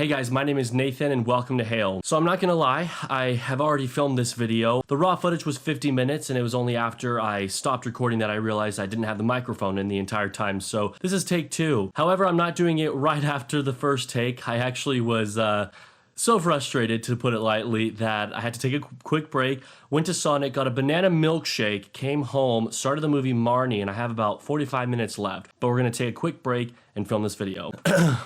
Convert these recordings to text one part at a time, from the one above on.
Hey guys, my name is Nathan and welcome to Hail. So I'm not gonna lie, I have already filmed this video. The raw footage was 50 minutes and it was only after I stopped recording that I realized I didn't have the microphone in the entire time. So this is take 2. However, I'm not doing it right after the first take. I actually was so frustrated, to put it lightly, that I had to take a quick break, went to Sonic, got a banana milkshake, came home, started the movie Marnie, and I have about 45 minutes left. But we're gonna take a quick break and film this video.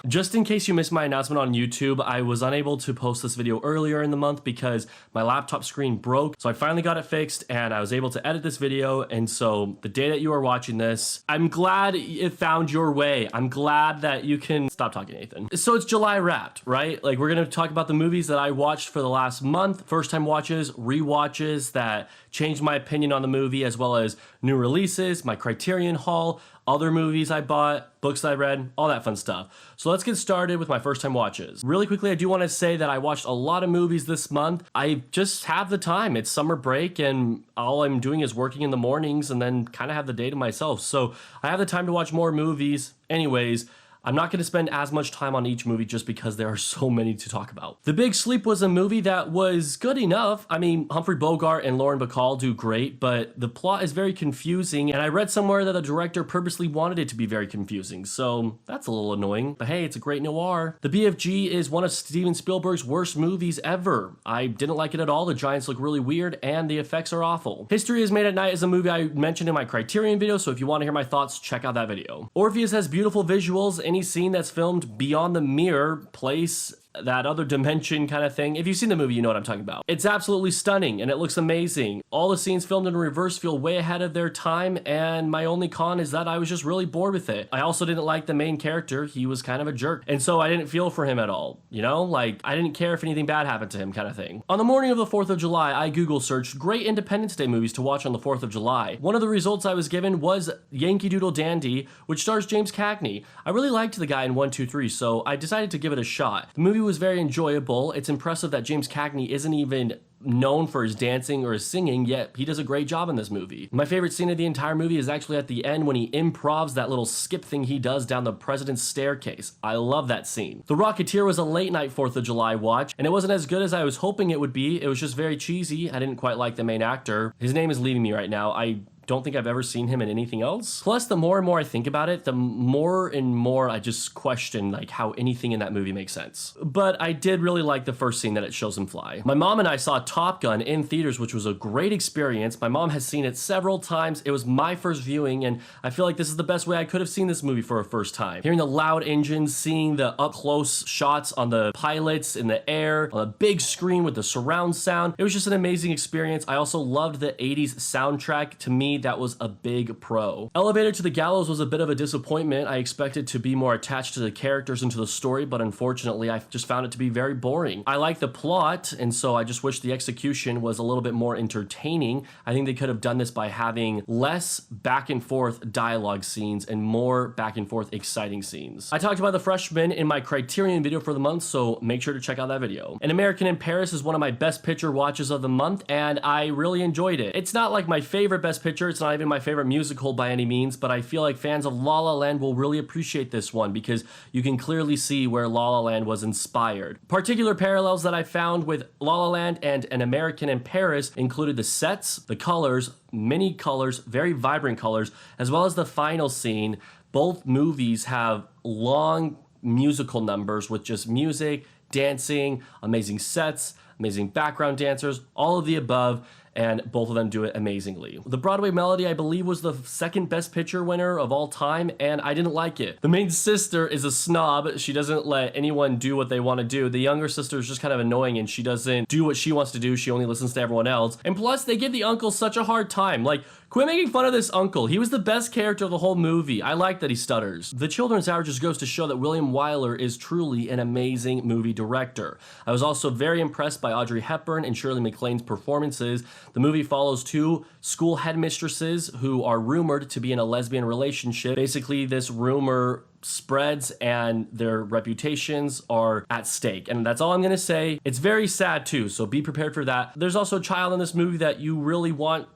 Just in case you missed my announcement on YouTube, I was unable to post this video earlier in the month because my laptop screen broke. So I finally got it fixed and I was able to edit this video. And so the day that you are watching this, I'm glad it found your way. I'm glad that you can stop talking, Nathan. So it's July Wrapped, right? Like, we're gonna talk about the movies that I watched for the last month, first time watches, rewatches that changed my opinion on the movie, as well as new releases, my Criterion Haul, other movies I bought, books I read, all that fun stuff. So let's get started with my first time watches. Really quickly, I do want to say that I watched a lot of movies this month. I just have the time. It's summer break and all I'm doing is working in the mornings and then kind of have the day to myself. So I have the time to watch more movies. Anyways, I'm not going to spend as much time on each movie just because there are so many to talk about. The Big Sleep was a movie that was good enough. I mean, Humphrey Bogart and Lauren Bacall do great, but the plot is very confusing, and I read somewhere that the director purposely wanted it to be very confusing, so that's a little annoying. But hey, it's a great noir. The BFG is one of Steven Spielberg's worst movies ever. I didn't like it at all. The giants look really weird, and the effects are awful. History is Made at Night is a movie I mentioned in my Criterion video, so if you want to hear my thoughts, check out that video. Orpheus has beautiful visuals. Any scene that's filmed beyond the mirror place, that other dimension kind of thing. If you've seen the movie, you know what I'm talking about. It's absolutely stunning and it looks amazing. All the scenes filmed in reverse feel way ahead of their time, and my only con is that I was just really bored with it. I also didn't like the main character. He was kind of a jerk, and so I didn't feel for him at all. You know, like, I didn't care if anything bad happened to him kind of thing. On the morning of the 4th of July, I Google searched great Independence Day movies to watch on the 4th of July. One of the results I was given was Yankee Doodle Dandy, which stars James Cagney. I really liked the guy in 1, 2, 3, so I decided to give it a shot. The movie was very enjoyable. It's impressive that James Cagney isn't even known for his dancing or his singing, yet he does a great job in this movie. My favorite scene of the entire movie is actually at the end when he improvs that little skip thing he does down the president's staircase. I love that scene. The Rocketeer was a late night 4th of July watch, and it wasn't as good as I was hoping it would be. It was just very cheesy. I didn't quite like the main actor. His name is leaving me right now. I don't think I've ever seen him in anything else. Plus, the more and more I think about it, the more and more I just question like how anything in that movie makes sense. But I did really like the first scene that it shows him fly. My mom and I saw Top Gun in theaters, which was a great experience. My mom has seen it several times. It was my first viewing, and I feel like this is the best way I could have seen this movie for a first time. Hearing the loud engines, seeing the up-close shots on the pilots in the air, on a big screen with the surround sound. It was just an amazing experience. I also loved the 80s soundtrack. To me, that was a big pro. Elevator to the Gallows was a bit of a disappointment. I expected to be more attached to the characters and to the story, but unfortunately I just found it to be very boring. I like the plot, and so I just wish the execution was a little bit more entertaining. I think they could have done this by having less back and forth dialogue scenes and more back and forth exciting scenes. I talked about The Freshman in my Criterion video for the month, so make sure to check out that video. An American in Paris is one of my best picture watches of the month, and I really enjoyed it. It's not like my favorite best picture. It's not even my favorite musical by any means, but I feel like fans of La La Land will really appreciate this one because you can clearly see where La La Land was inspired. Particular parallels that I found with La La Land and An American in Paris included the sets, the colors, many colors, very vibrant colors, as well as the final scene. Both movies have long musical numbers with just music, dancing, amazing sets, amazing background dancers, all of the above, and both of them do it amazingly. The Broadway Melody, I believe, was the second best picture winner of all time, and I didn't like it. The main sister is a snob. She doesn't let anyone do what they want to do. The younger sister is just kind of annoying, and she doesn't do what she wants to do. She only listens to everyone else. And plus, they give the uncle such a hard time. Like, quit making fun of this uncle. He was the best character of the whole movie. I like that he stutters. The Children's Hour just goes to show that William Wyler is truly an amazing movie director. I was also very impressed by Audrey Hepburn and Shirley MacLaine's performances. The movie follows two school headmistresses who are rumored to be in a lesbian relationship. Basically, this rumor spreads and their reputations are at stake, and that's all I'm gonna say. It's very sad too, so be prepared for that. There's also a child in this movie that you really want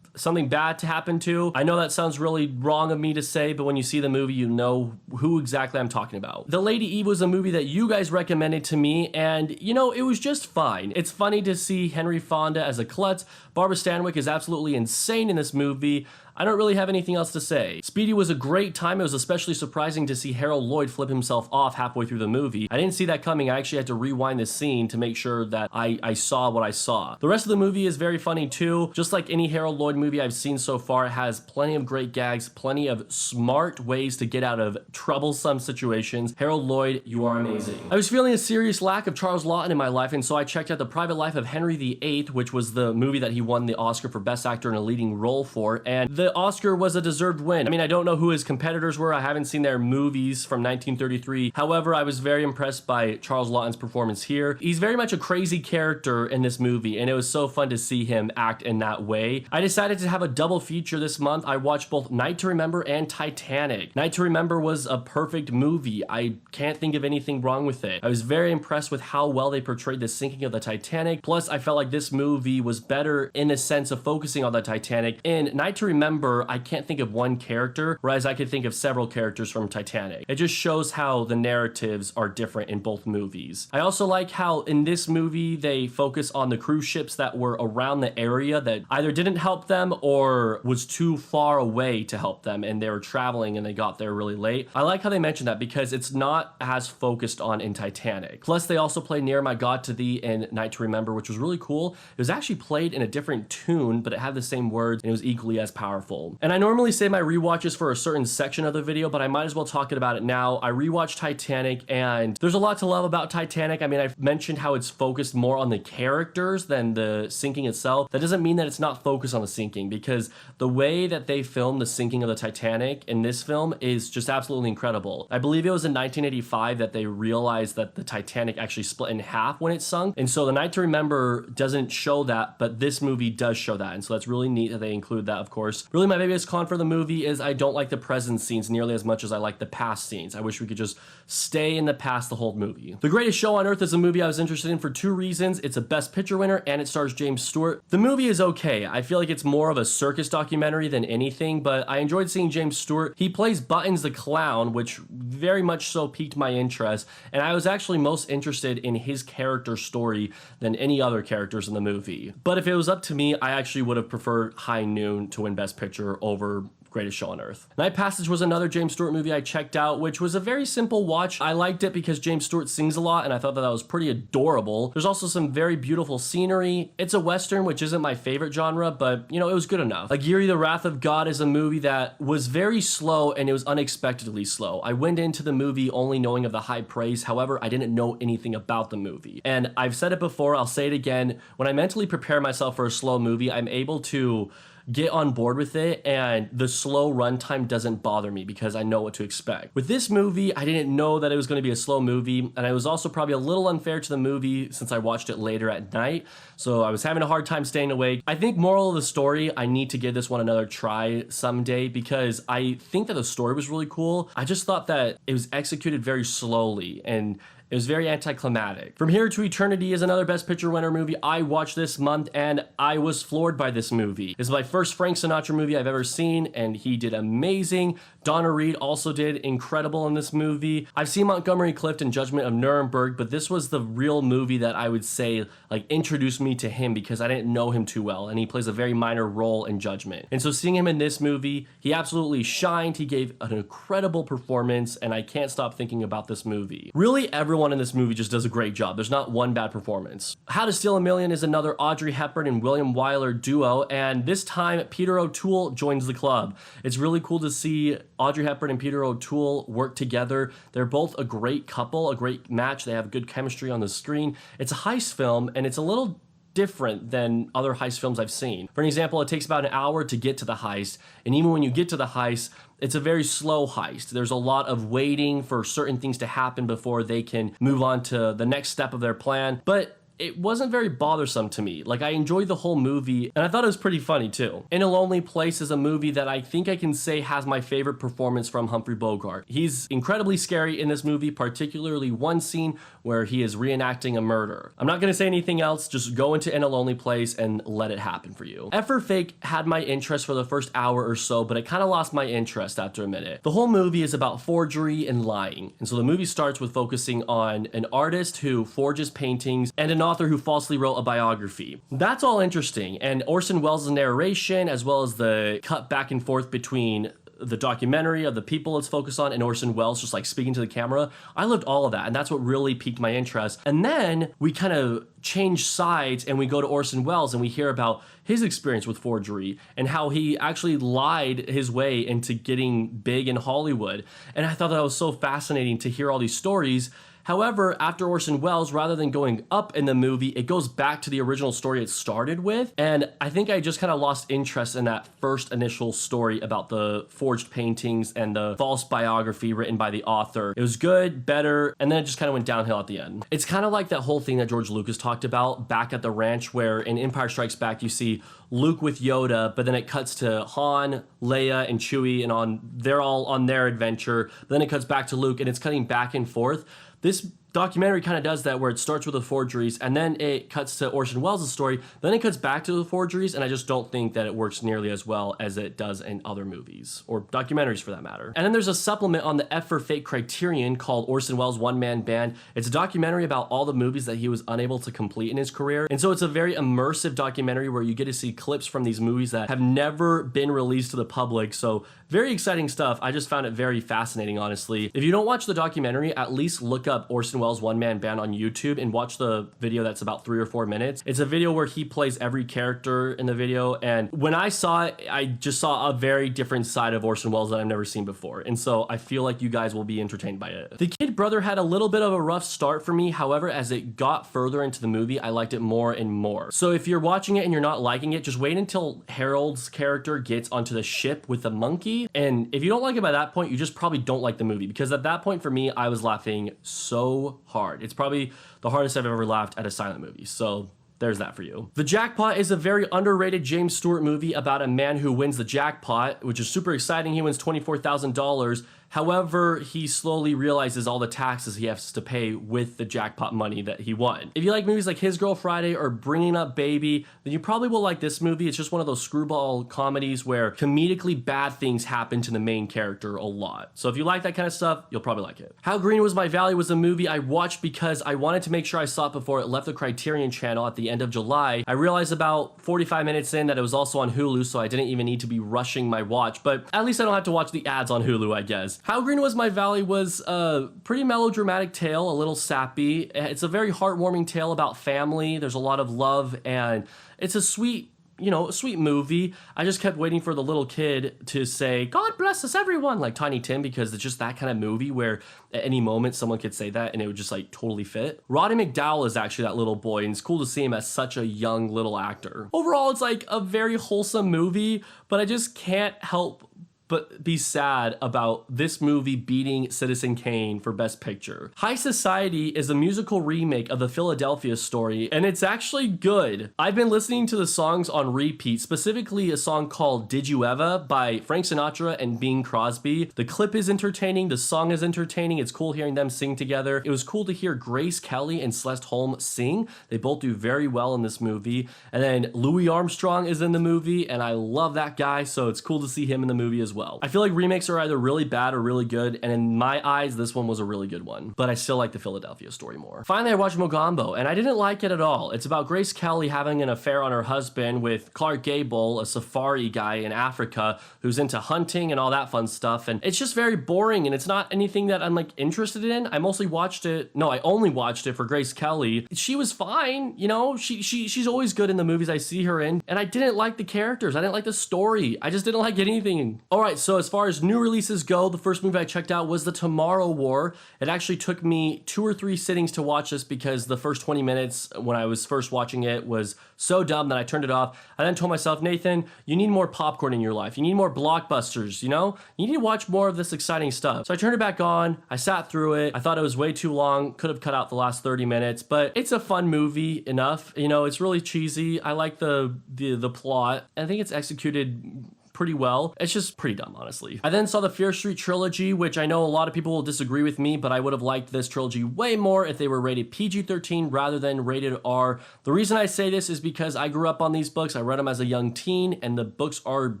something bad to happen to. I know that sounds really wrong of me to say, but when you see the movie, you know who exactly I'm talking about. The Lady Eve was a movie that you guys recommended to me, and you know, it was just fine. It's funny to see Henry Fonda as a klutz. Barbara Stanwyck is absolutely insane in this movie. I don't really have anything else to say. Speedy was a great time. It was especially surprising to see Harold Lloyd flip himself off halfway through the movie. I didn't see that coming. I actually had to rewind the scene to make sure that I saw what I saw. The rest of the movie is very funny too. Just like any Harold Lloyd movie I've seen so far, it has plenty of great gags, plenty of smart ways to get out of troublesome situations. Harold Lloyd, you are amazing. I was feeling a serious lack of Charles Laughton in my life, and so I checked out The Private Life of Henry VIII, which was the movie that he won the Oscar for Best Actor in a Leading Role for, and the Oscar was a deserved win. I mean, I don't know who his competitors were. I haven't seen their movies from 1933. However, I was very impressed by Charles Laughton's performance here. He's very much a crazy character in this movie, and it was so fun to see him act in that way. I decided to have a double feature this month. I watched both Night to Remember and Titanic. Night to Remember was a perfect movie. I can't think of anything wrong with it. I was very impressed with how well they portrayed the sinking of the Titanic. Plus, I felt like this movie was better in the sense of focusing on the Titanic. In Night to Remember, I can't think of one character, whereas I could think of several characters from Titanic. It just shows how the narratives are different in both movies. I also like how in this movie they focus on the cruise ships that were around the area that either didn't help them or was too far away to help them, and they were traveling and they got there really late. I like how they mentioned that because it's not as focused on in Titanic. Plus, they also play Near My God to Thee in Night to Remember, which was really cool. It was actually played in a different tune, but it had the same words and it was equally as powerful. And I normally say my rewatches for a certain section of the video, but I might as well talk about it now. I rewatched Titanic, and there's a lot to love about Titanic. I mean, I've mentioned how it's focused more on the characters than the sinking itself. That doesn't mean that it's not focused on the sinking, because the way that they filmed the sinking of the Titanic in this film is just absolutely incredible. I believe it was in 1985 that they realized that the Titanic actually split in half when it sunk, and so The Night to Remember doesn't show that, but this movie does show that, and so that's really neat that they include that, of course. Really, my biggest con for the movie is I don't like the present scenes nearly as much as I like the past scenes. I wish we could just stay in the past the whole movie. The Greatest Show on Earth is a movie I was interested in for two reasons. It's a Best Picture winner and it stars James Stewart. The movie is okay. I feel like it's more of a circus documentary than anything, but I enjoyed seeing James Stewart. He plays Buttons the Clown, which very much so piqued my interest, and I was actually most interested in his character story than any other characters in the movie. But if it was up to me, I actually would have preferred High Noon to win Best Picture over Greatest Show on Earth. Night Passage was another James Stewart movie I checked out, which was a very simple watch. I liked it because James Stewart sings a lot, and I thought that was pretty adorable. There's also some very beautiful scenery. It's a Western, which isn't my favorite genre, but you know, it was good enough. Aguirre, The Wrath of God is a movie that was very slow, and it was unexpectedly slow. I went into the movie only knowing of the high praise. However, I didn't know anything about the movie. And I've said it before, I'll say it again. When I mentally prepare myself for a slow movie, I'm able to get on board with it, and the slow runtime doesn't bother me because I know what to expect. With this movie, I didn't know that it was going to be a slow movie, and I was also probably a little unfair to the movie since I watched it later at night, so I was having a hard time staying awake. I think moral of the story, I need to give this one another try someday because I think that the story was really cool. I just thought that it was executed very slowly, and it was very anticlimactic. From Here to Eternity is another Best Picture winner movie I watched this month, and I was floored by this movie. This is my first Frank Sinatra movie I've ever seen, and he did amazing. Donna Reed also did incredible in this movie. I've seen Montgomery Clift and Judgment of Nuremberg, but this was the real movie that I would say like introduced me to him because I didn't know him too well, and he plays a very minor role in Judgment. And so seeing him in this movie, he absolutely shined. He gave an incredible performance, and I can't stop thinking about this movie. Really, everyone in this movie just does a great job. There's not one bad performance. How to Steal a Million is another Audrey Hepburn and William Wyler duo, and this time Peter O'Toole joins the club. It's really cool to see Audrey Hepburn and Peter O'Toole work together. They're both a great couple, a great match. They have good chemistry on the screen. It's a heist film, and it's a little different than other heist films I've seen. For an example, it takes about an hour to get to the heist, and even when you get to the heist, it's a very slow heist. There's a lot of waiting for certain things to happen before they can move on to the next step of their plan, but it wasn't very bothersome to me. Like, I enjoyed the whole movie, and I thought it was pretty funny too. In a Lonely Place is a movie that I think I can say has my favorite performance from Humphrey Bogart. He's incredibly scary in this movie, particularly one scene where he is reenacting a murder. I'm not gonna say anything else, just go into In a Lonely Place and let it happen for you. F for Fake had my interest for the first hour or so, but it kind of lost my interest after a minute. The whole movie is about forgery and lying, and so the movie starts with focusing on an artist who forges paintings and an author who falsely wrote a biography. That's all interesting, and Orson Welles' narration, as well as the cut back and forth between the documentary of the people it's focused on and Orson Welles just like speaking to the camera. I loved all of that, and that's what really piqued my interest. And then we kind of change sides and we go to Orson Welles and we hear about his experience with forgery and how he actually lied his way into getting big in Hollywood. And I thought that was so fascinating to hear all these stories. However, after Orson Welles, rather than going up in the movie, it goes back to the original story it started with. And I think I just kind of lost interest in that first initial story about the forged paintings and the false biography written by the author. It was good, better, and then it just kind of went downhill at the end. It's kind of like that whole thing that George Lucas talked about back at the ranch, where in Empire Strikes Back, you see Luke with Yoda, but then it cuts to Han, Leia, and Chewie, and they're all on their adventure. Then it cuts back to Luke, and it's cutting back and forth. This documentary kind of does that, where it starts with the forgeries and then it cuts to Orson Welles' story, then it cuts back to the forgeries, and I just don't think that it works nearly as well as it does in other movies, or documentaries for that matter. And then there's a supplement on the F for Fake Criterion called Orson Welles One Man Band. It's a documentary about all the movies that he was unable to complete in his career, and so it's a very immersive documentary where you get to see clips from these movies that have never been released to the public. So very exciting stuff. I just found it very fascinating, honestly. If you don't watch the documentary, at least look up Orson Welles One Man Band on YouTube and watch the video that's about 3 or 4 minutes. It's a video where he plays every character in the video, and when I saw it, I just saw a very different side of Orson Welles that I've never seen before, and so I feel like you guys will be entertained by it. The Kid Brother had a little bit of a rough start for me. However, as it got further into the movie, I liked it more and more. So if you're watching it and you're not liking it, just wait until Harold's character gets onto the ship with the monkey, and if you don't like it by that point, you just probably don't like the movie, because at that point for me, I was laughing so hard. It's probably the hardest I've ever laughed at a silent movie. So there's that for you. The Jackpot is a very underrated James Stewart movie about a man who wins the jackpot, which is super exciting. He wins $24,000. However, he slowly realizes all the taxes he has to pay with the jackpot money that he won. If you like movies like His Girl Friday or Bringing Up Baby, then you probably will like this movie. It's just one of those screwball comedies where comedically bad things happen to the main character a lot. So if you like that kind of stuff, you'll probably like it. How Green Was My Valley was a movie I watched because I wanted to make sure I saw it before it left the Criterion channel at the end of July. I realized about 45 minutes in that it was also on Hulu, so I didn't even need to be rushing my watch, but at least I don't have to watch the ads on Hulu, I guess. How Green Was My Valley was a pretty melodramatic tale, a little sappy. It's a very heartwarming tale about family. There's a lot of love, and it's a sweet, a sweet movie. I just kept waiting for the little kid to say, "God bless us, everyone," like Tiny Tim, because it's just that kind of movie where at any moment someone could say that and it would just like totally fit. Roddy McDowall is actually that little boy, and it's cool to see him as such a young little actor. Overall, it's like a very wholesome movie, but I just can't help but be sad about this movie beating Citizen Kane for Best Picture. High Society is a musical remake of the Philadelphia Story, and it's actually good. I've been listening to the songs on repeat, specifically a song called Did You Ever by Frank Sinatra and Bing Crosby. The clip is entertaining, the song is entertaining, it's cool hearing them sing together. It was cool to hear Grace Kelly and Celeste Holm sing. They both do very well in this movie. And then Louis Armstrong is in the movie, and I love that guy, so it's cool to see him in the movie as well. I feel like remakes are either really bad or really good, and in my eyes, this one was a really good one, but I still like the Philadelphia Story more. Finally, I watched Mogambo, and I didn't like it at all. It's about Grace Kelly having an affair on her husband with Clark Gable, a safari guy in Africa who's into hunting and all that fun stuff, and it's just very boring, and it's not anything that I'm like interested in. I only watched it for Grace Kelly. She was fine, she's always good in the movies I see her in, and I didn't like the characters. I didn't like the story. I just didn't like anything. All right, right, so as far as new releases go, the first movie I checked out was The Tomorrow War. It actually took me 2 or 3 sittings to watch this because the first 20 minutes when I was first watching it was so dumb that I turned it off. I then told myself, Nathan, you need more popcorn in your life. You need more blockbusters, you know? You need to watch more of this exciting stuff. So I turned it back on, I sat through it. I thought it was way too long, could have cut out the last 30 minutes, but it's a fun movie enough. You know, it's really cheesy. I like the plot. I think it's executed pretty well. It's just pretty dumb, honestly. I then saw the Fear Street trilogy, which I know a lot of people will disagree with me, but I would have liked this trilogy way more if they were rated PG-13 rather than rated R. The reason I say this is because I grew up on these books. I read them as a young teen, and the books are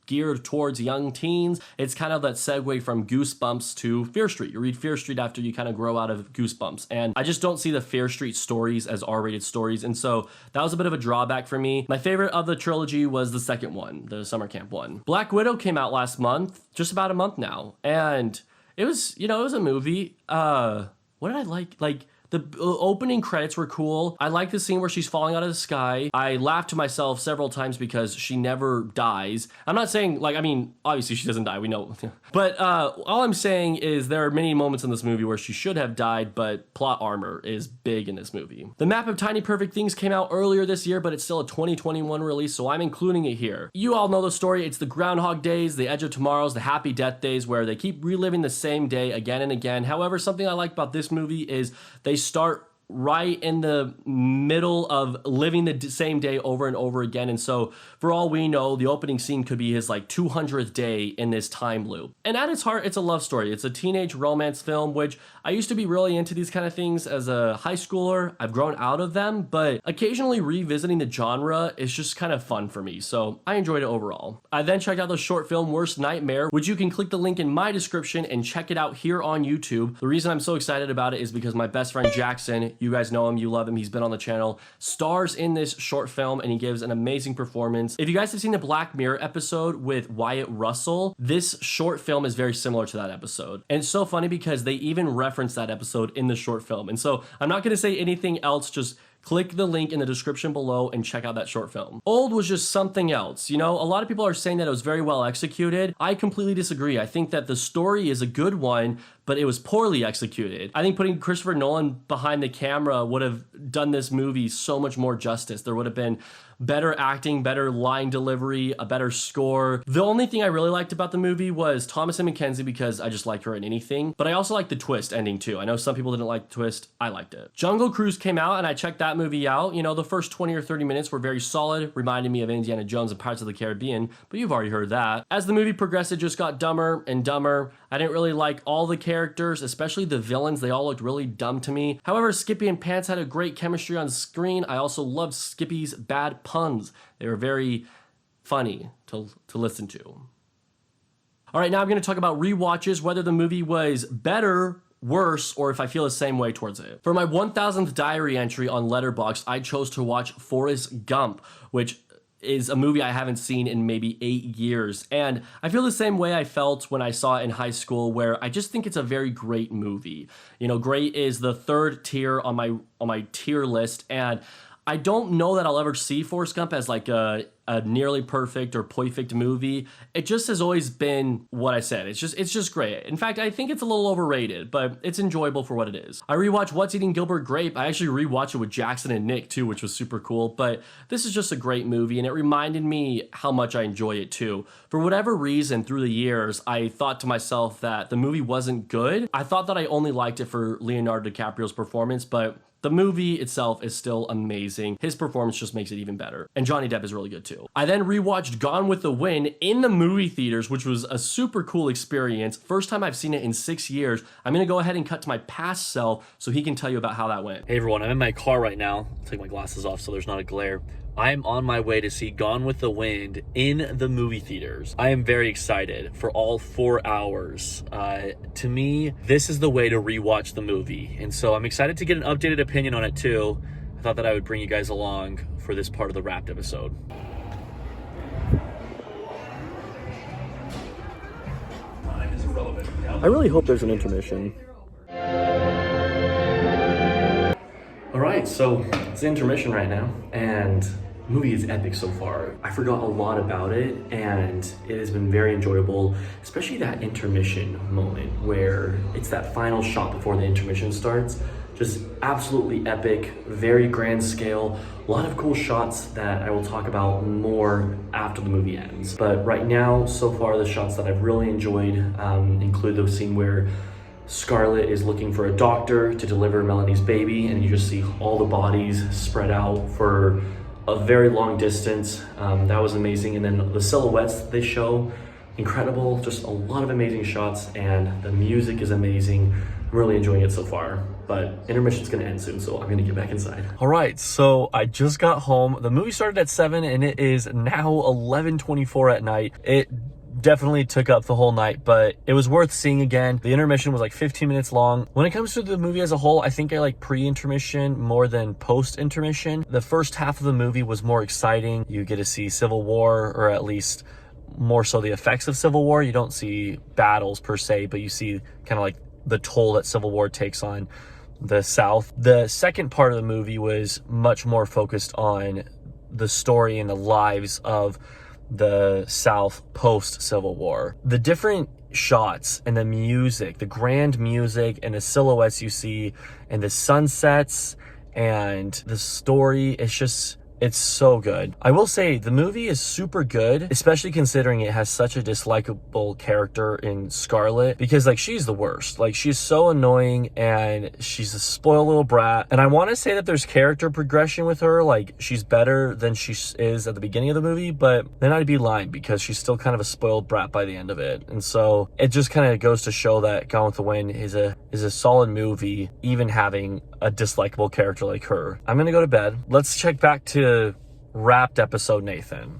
geared towards young teens. It's kind of that segue from Goosebumps to Fear Street. You read Fear Street after you kind of grow out of Goosebumps. And I just don't see the Fear Street stories as R-rated stories. And so that was a bit of a drawback for me. My favorite of the trilogy was the second one, the summer camp one. Black Widow came out last month, just about a month now. And it was, you know, it was a movie. What did I like? Like, the opening credits were cool. I like the scene where she's falling out of the sky. I laughed to myself several times because she never dies. I'm not saying, like, I mean, obviously she doesn't die, we know. But all I'm saying is there are many moments in this movie where she should have died, but plot armor is big in this movie. The Map of Tiny Perfect Things came out earlier this year, but it's still a 2021 release, so I'm including it here. You all know the story. It's the Groundhog Days, the Edge of Tomorrows, the Happy Death Days, where they keep reliving the same day again and again. However, something I like about this movie is they start right in the middle of living the same day over and over again. And so for all we know, the opening scene could be his like 200th day in this time loop. And at its heart, it's a love story. It's a teenage romance film, which I used to be really into these kind of things as a high schooler. I've grown out of them, but occasionally revisiting the genre is just kind of fun for me. So I enjoyed it overall. I then checked out the short film Worst Nightmare, which you can click the link in my description and check it out here on YouTube. The reason I'm so excited about it is because my best friend Jackson, you guys know him, you love him, he's been on the channel, stars in this short film and he gives an amazing performance. If you guys have seen the Black Mirror episode with Wyatt Russell, this short film is very similar to that episode. And it's so funny because they even reference that episode in the short film. And so I'm not going to say anything else, just click the link in the description below and check out that short film. Old was just something else. You know, a lot of people are saying that it was very well executed. I completely disagree. I think that the story is a good one, but it was poorly executed. I think putting Christopher Nolan behind the camera would have done this movie so much more justice. There would have been better acting, better line delivery, a better score. The only thing I really liked about the movie was Thomasin McKenzie because I just like her in anything, but I also like the twist ending too. I know some people didn't like the twist. I liked it. Jungle Cruise came out and I checked that movie out. You know, the first 20 or 30 minutes were very solid, reminded me of Indiana Jones and Pirates of the Caribbean, but you've already heard that. As the movie progressed, it just got dumber and dumber. I didn't really like all the characters, especially the villains. They all looked really dumb to me. However, Skippy and Pants had a great chemistry on screen. I also loved Skippy's bad puns. They were very funny to listen to. All right, now I'm going to talk about rewatches, whether the movie was better, worse, or if I feel the same way towards it. For my 1000th diary entry on Letterboxd, I chose to watch Forrest Gump, which is a movie I haven't seen in maybe 8 years. And I feel the same way I felt when I saw it in high school, where I just think it's a very great movie. You know, great is the third tier on my tier list, and I don't know that I'll ever see Forrest Gump as like a nearly perfect or perfect movie. It just has always been what I said. It's just great. In fact, I think it's a little overrated, but it's enjoyable for what it is. I rewatched What's Eating Gilbert Grape. I actually rewatched it with Jackson and Nick too, which was super cool, but this is just a great movie and it reminded me how much I enjoy it too. For whatever reason, through the years, I thought to myself that the movie wasn't good. I thought that I only liked it for Leonardo DiCaprio's performance, but the movie itself is still amazing. His performance just makes it even better. And Johnny Depp is really good too. I then rewatched Gone with the Wind in the movie theaters, which was a super cool experience. First time I've seen it in 6 years. I'm gonna go ahead and cut to my past self so he can tell you about how that went. Hey everyone, I'm in my car right now. I'll take my glasses off so there's not a glare. I'm on my way to see Gone with the Wind in the movie theaters. I am very excited for all 4 hours. To me, this is the way to rewatch the movie. And so I'm excited to get an updated opinion on it too. I thought that I would bring you guys along for this part of the Wrapped episode. I really hope there's an intermission. All right, so it's the intermission right now, and movie is epic so far. I forgot a lot about it, and it has been very enjoyable, especially that intermission moment where it's that final shot before the intermission starts. Just absolutely epic, very grand scale, a lot of cool shots that I will talk about more after the movie ends. But right now, so far, the shots that I've really enjoyed include the scene where Scarlett is looking for a doctor to deliver Melanie's baby, and you just see all the bodies spread out for a very long distance. That was amazing. And then the silhouettes that they show, incredible, just a lot of amazing shots, and the music is amazing. I'm really enjoying it so far, but intermission's gonna end soon, so I'm gonna get back inside. All right, so I just got home. The movie started at 7 and it is now 11:24 at night. It definitely took up the whole night, but it was worth seeing again. The intermission was like 15 minutes long. When it comes to the movie as a whole, I think I like pre-intermission more than post-intermission. The first half of the movie was more exciting. You get to see Civil War, or at least more so the effects of Civil War. You don't see battles per se, but you see kind of like the toll that Civil War takes on the South. The second part of the movie was much more focused on the story and the lives of the South post-Civil War. The different shots and the music, the grand music and the silhouettes you see and the sunsets and the story, it's so good. I will say the movie is super good, especially considering it has such a dislikable character in Scarlett, because like she's the worst. Like she's so annoying and she's a spoiled little brat. And I want to say that there's character progression with her. Like she's better than she is at the beginning of the movie, but then I'd be lying because she's still kind of a spoiled brat by the end of it. And so it just kind of goes to show that Gone with the Wind is a solid movie, even having a dislikable character like her. I'm gonna go to bed. Let's check back to wrapped episode Nathan.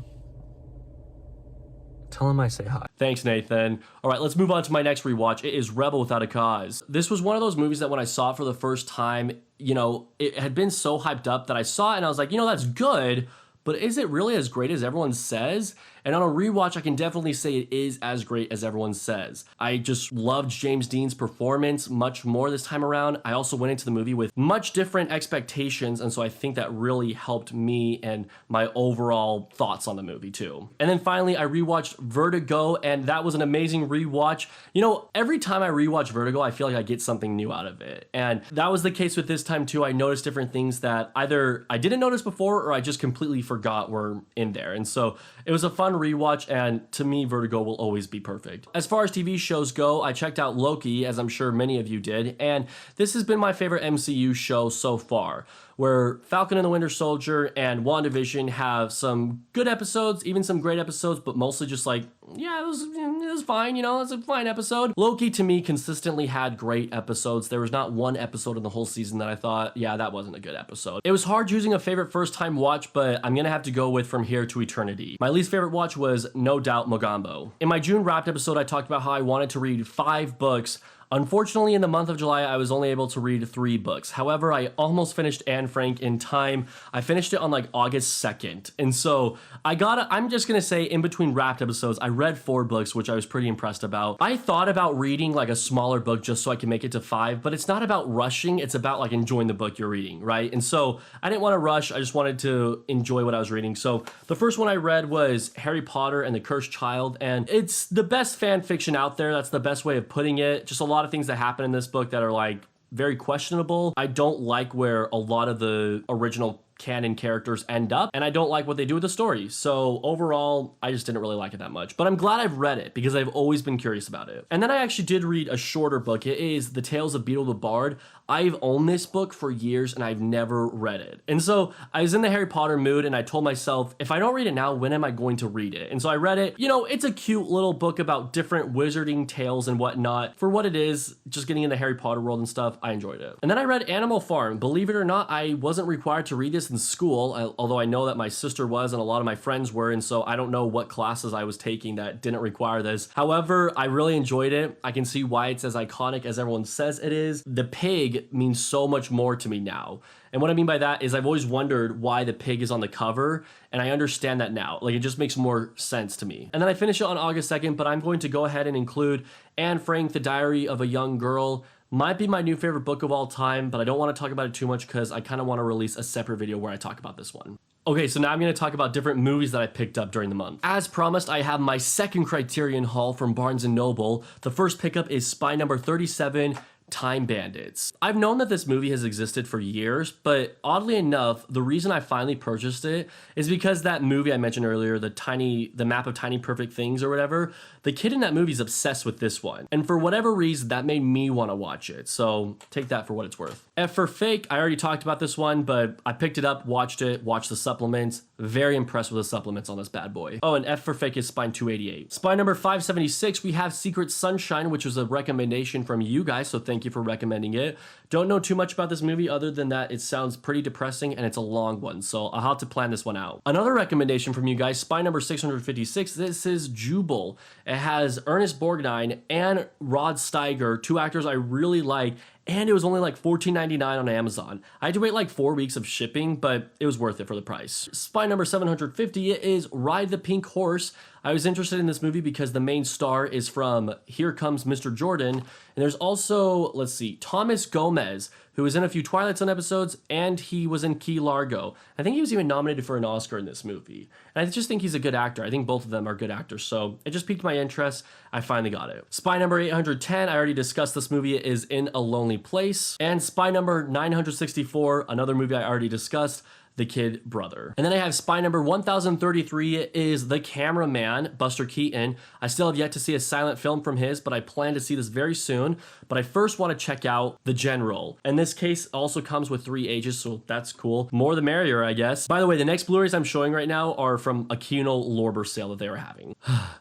Tell him I say hi. Thanks, Nathan. All right, let's move on to my next rewatch. It is Rebel Without a Cause. This was one of those movies that when I saw it for the first time, you know, it had been so hyped up that I saw it and I was like, you know, that's good, but is it really as great as everyone says? And on a rewatch, I can definitely say it is as great as everyone says. I just loved James Dean's performance much more this time around. I also went into the movie with much different expectations, and so I think that really helped me and my overall thoughts on the movie too. And then finally, I rewatched Vertigo, and that was an amazing rewatch. You know, every time I rewatch Vertigo, I feel like I get something new out of it. And that was the case with this time too. I noticed different things that either I didn't notice before or I just completely forgot were in there. And so it was a fun rewatch, and to me, Vertigo will always be perfect. As far as TV shows go, I checked out Loki, as I'm sure many of you did, and this has been my favorite MCU show so far, where Falcon and the Winter Soldier and WandaVision have some good episodes, even some great episodes, but mostly just like, yeah, it was fine, you know, it's a fine episode. Loki, to me, consistently had great episodes. There was not one episode in the whole season that I thought, yeah, that wasn't a good episode. It was hard choosing a favorite first-time watch, but I'm gonna have to go with From Here to Eternity. My least favorite watch was no doubt Mogambo. In my June Wrapped episode, I talked about how I wanted to read 5 books. Unfortunately, in the month of July, I was only able to read 3 books. However, I almost finished Anne Frank in time. I finished it on like August 2nd. And so I'm just gonna say in between Wrapped episodes, I read 4 books, which I was pretty impressed about. I thought about reading like a smaller book just so I can make it to 5, but it's not about rushing. It's about like enjoying the book you're reading, right? And so I didn't want to rush. I just wanted to enjoy what I was reading. So the first one I read was Harry Potter and the Cursed Child, and it's the best fan fiction out there. That's the best way of putting it. Just a lot of things that happen in this book that are like very questionable. I don't like where a lot of the original canon characters end up, and I don't like what they do with the story. So overall, I just didn't really like it that much. But I'm glad I've read it because I've always been curious about it. And then I actually did read a shorter book. It is The Tales of Beetle the Bard. I've owned this book for years and I've never read it. And so I was in the Harry Potter mood and I told myself, if I don't read it now, when am I going to read it? And so I read it. You know, it's a cute little book about different wizarding tales and whatnot. For what it is, just getting in the Harry Potter world and stuff, I enjoyed it. And then I read Animal Farm. Believe it or not, I wasn't required to read this in school, although I know that my sister was and a lot of my friends were, and so I don't know what classes I was taking that didn't require this. However, I really enjoyed it. I can see why it's as iconic as everyone says it is. The pig means so much more to me now. And what I mean by that is I've always wondered why the pig is on the cover, and I understand that now. Like, it just makes more sense to me. And then I finish it on August 2nd, but I'm going to go ahead and include Anne Frank, The Diary of a Young Girl. Might be my new favorite book of all time, but I don't want to talk about it too much because I kind of want to release a separate video where I talk about this one. Okay, so now I'm going to talk about different movies that I picked up during the month. As promised, I have my second Criterion haul from Barnes & Noble. The first pickup is Spy Number 37, Time Bandits. I've known that this movie has existed for years, but oddly enough, the reason I finally purchased it is because that movie I mentioned earlier, the map of tiny perfect things or whatever, the kid in that movie is obsessed with this one. And for whatever reason, that made me want to watch it. So take that for what it's worth. F for Fake, I already talked about this one, but I picked it up, watched the supplements. Very impressed with the supplements on this bad boy. Oh, and F for Fake is Spine 288. Spy number 576, we have Secret Sunshine, which was a recommendation from you guys, so thank you for recommending it. Don't know too much about this movie other than that it sounds pretty depressing and it's a long one, so I'll have to plan this one out. Another recommendation from you guys, Spy number 656, this is Jubal. It has Ernest Borgnine and Rod Steiger, two actors I really like, and it was only like $14.99 on Amazon. I had to wait like 4 weeks of shipping, but it was worth it for the price. Spy number 750 is Ride the Pink Horse. I was interested in this movie because the main star is from Here Comes Mr. Jordan, and there's also, let's see, Thomas Gomez, who was in a few Twilight Zone episodes, and he was in Key Largo. I think he was even nominated for an Oscar in this movie. And I just think he's a good actor. I think both of them are good actors, so it just piqued my interest. I finally got it. Spy number 810, I already discussed this movie, is In a Lonely Place. And Spy number 964, another movie I already discussed, The Kid Brother. And then I have Spy number 1033 is The Cameraman, Buster Keaton. I still have yet to see a silent film from his, but I plan to see this very soon. But I first want to check out The General. And this case also comes with 3 ages, so that's cool. More the merrier, I guess. By the way, the next Blu-rays I'm showing right now are from a Kino Lorber sale that they were having.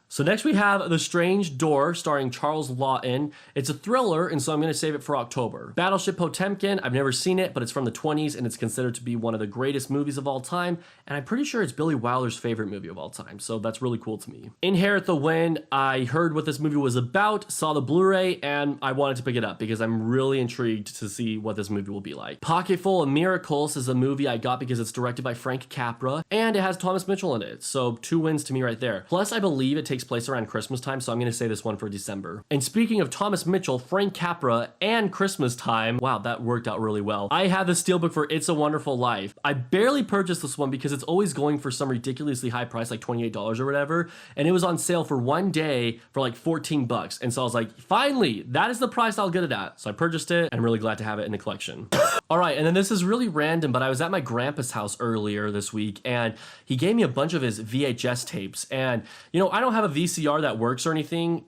So next we have The Strange Door, starring Charles Lawton. It's a thriller, and so I'm going to save it for October. Battleship Potemkin, I've never seen it, but it's from the 20s, and it's considered to be one of the greatest movies of all time, and I'm pretty sure it's Billy Wilder's favorite movie of all time, so that's really cool to me. Inherit the Wind, I heard what this movie was about, saw the Blu-ray, and I wanted to pick it up because I'm really intrigued to see what this movie will be like. Pocketful of Miracles is a movie I got because it's directed by Frank Capra, and it has Thomas Mitchell in it, so 2 wins to me right there. Plus, I believe it takes place around Christmas time, so I'm going to say this one for December. And speaking of Thomas Mitchell, Frank Capra, and Christmas time, wow, that worked out really well. I have the steelbook for It's a Wonderful Life. I barely purchased this one because it's always going for some ridiculously high price, like $28 or whatever, and it was on sale for 1 day for like 14 bucks. And so I was like, finally, that is the price I'll get it at. So I purchased it, and I'm really glad to have it in the collection. All right, and then this is really random, but I was at my grandpa's house earlier this week, and he gave me a bunch of his VHS tapes. And, you know, I don't have a VCR that works or anything.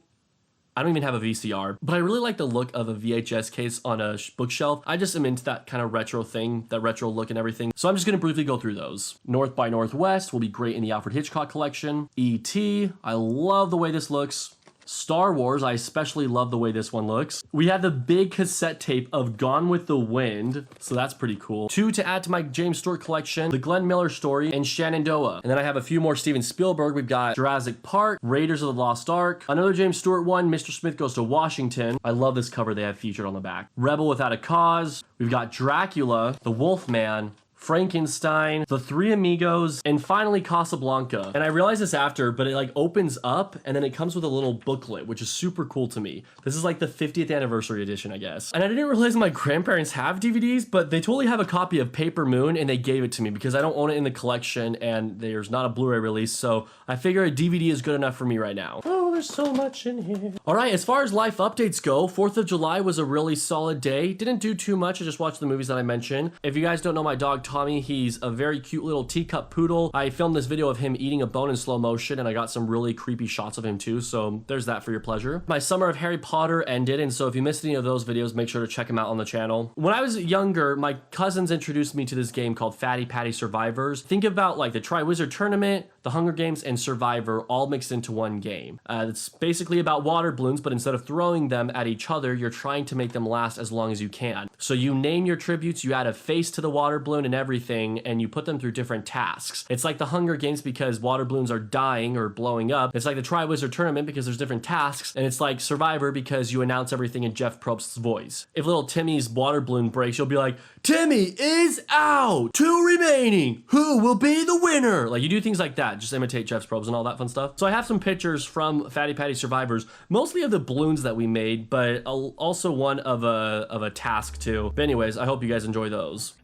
I don't even have a VCR, but I really like the look of a VHS case on a bookshelf. I just am into that kind of retro thing, that retro look and everything. So I'm just going to briefly go through those. North by Northwest will be great in the Alfred Hitchcock collection. E.T., I love the way this looks. Star Wars, I especially love the way this one looks. We have the big cassette tape of Gone with the Wind, so that's pretty cool. 2 to add to my James Stewart collection, The Glenn Miller Story, and Shenandoah. And then I have a few more Steven Spielberg. We've got Jurassic Park, Raiders of the Lost Ark, another James Stewart one, Mr. Smith Goes to Washington. I love this cover they have featured on the back. Rebel Without a Cause. We've got Dracula, The Wolfman, Frankenstein, The Three Amigos, and finally Casablanca. And I realized this after, but it like opens up and then it comes with a little booklet, which is super cool to me. This is like the 50th anniversary edition, I guess. And I didn't realize my grandparents have DVDs, but they totally have a copy of Paper Moon and they gave it to me because I don't own it in the collection and there's not a Blu-ray release. So I figure a DVD is good enough for me right now. Oh, there's so much in here. All right, as far as life updates go, 4th of July was a really solid day. Didn't do too much. I just watched the movies that I mentioned. If you guys don't know my dog, Tommy, he's a very cute little teacup poodle. I filmed this video of him eating a bone in slow motion and I got some really creepy shots of him too, so there's that for your pleasure. My summer of Harry Potter ended, and so if you missed any of those videos, make sure to check them out on the channel. When I was younger, my cousins introduced me to this game called Fatty Patty Survivors. Think about like the Triwizard Tournament, the Hunger Games, and Survivor all mixed into one game. It's basically about water balloons, but instead of throwing them at each other, you're trying to make them last as long as you can. So you name your tributes, you add a face to the water balloon and everything, and you put them through different tasks. It's like the Hunger Games because water balloons are dying or blowing up. It's like the Triwizard Tournament because there's different tasks, and it's like Survivor because you announce everything in Jeff Probst's voice. If little Timmy's water balloon breaks, you'll be like, Timmy is out! 2 remaining! Who will be the winner? Like, you do things like that. Just imitate Jeff Probst and all that fun stuff. So I have some pictures from Fatty Patty Survivors, mostly of the balloons that we made, but also one of a task too. But anyways, I hope you guys enjoy those.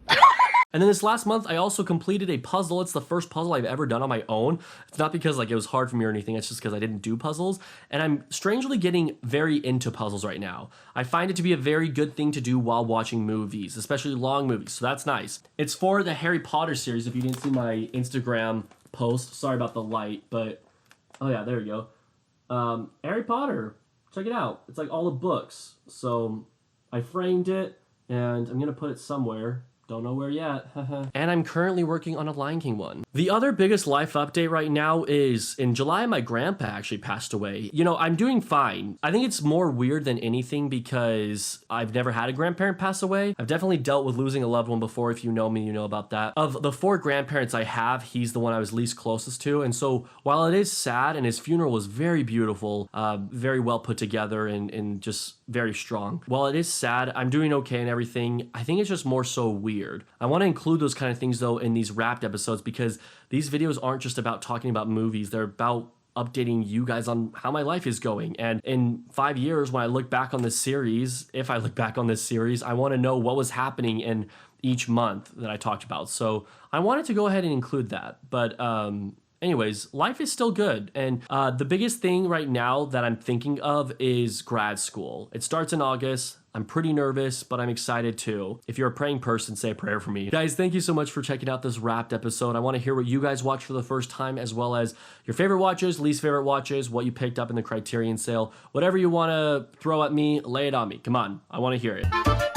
And then this last month, I also completed a puzzle. It's the first puzzle I've ever done on my own. It's not because like it was hard for me or anything. It's just because I didn't do puzzles. And I'm strangely getting very into puzzles right now. I find it to be a very good thing to do while watching movies, especially long movies. So that's nice. It's for the Harry Potter series. If you didn't see my Instagram post, sorry about the light, but oh yeah, there you go. Harry Potter, check it out. It's like all the books. So I framed it and I'm gonna put it somewhere. Don't know where yet. And I'm currently working on a Lion King one. The other biggest life update right now is in July, my grandpa actually passed away. You know, I'm doing fine. I think it's more weird than anything because I've never had a grandparent pass away. I've definitely dealt with losing a loved one before. If you know me, you know about that. Of the 4 grandparents I have, he's the one I was least closest to. And so while it is sad and his funeral was very beautiful, very well put together and just very strong. While it is sad, I'm doing okay and everything. I think it's just more so weird. I want to include those kind of things though in these wrapped episodes because these videos aren't just about talking about movies. They're about updating you guys on how my life is going. And in 5 years, when I look back on this series, if I look back on this series, I want to know what was happening in each month that I talked about. So I wanted to go ahead and include that. But anyways, life is still good. And the biggest thing right now that I'm thinking of is grad school. It starts in August. I'm pretty nervous, but I'm excited too. If you're a praying person, say a prayer for me. Guys, thank you so much for checking out this wrapped episode. I want to hear what you guys watched for the first time, as well as your favorite watches, least favorite watches, what you picked up in the Criterion sale. Whatever you want to throw at me, lay it on me. Come on, I want to hear it.